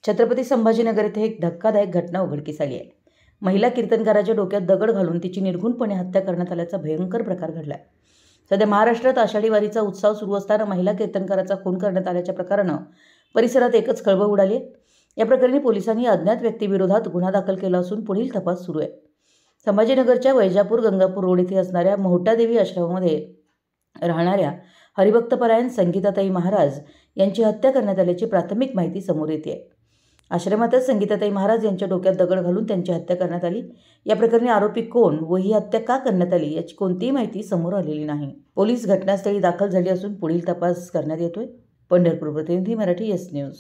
छत्रपती संभाजीनगर येथे एक धक्कादायक घटना उघडकीस आली आहे। महिला कीर्तनकाराच्या डोक्यात दगड घालून तिची निर्घृणपणे हत्या करण्यात आल्याचा भयंकर प्रकार घडला आहे। सध्या महाराष्ट्रात आषाढी वारीचा उत्सव सुरू असताना महिला कीर्तनकाराचा खून करण्यात आल्याच्या प्रकारानं परिसरात एकच खळबळ उडाली आहे। या प्रकरणी पोलिसांनी अज्ञात व्यक्तीविरोधात गुन्हा दाखल केला असून पुढील तपास सुरू आहे। संभाजीनगरच्या वैजापूर गंगापूर रोड येथे असणाऱ्या मोहटादेवी आश्रमामध्ये राहणाऱ्या हरिभक्तपरायण संगीताताई महाराज यांची हत्या करण्यात आल्याची प्राथमिक माहिती समोर येते आहे। आश्रमातच संगीताताई महाराज यांच्या डोक्यात दगड घालून त्यांची हत्या करण्यात आली। या प्रकरणी आरोपी कोण व ही हत्या का करण्यात आली याची कोणतीही माहिती समोर आलेली नाही। पोलीस घटनास्थळी दाखल झाली असून पुढील तपास करण्यात येतोय। पंढरपूर प्रतिनिधी मराठी एस न्यूज।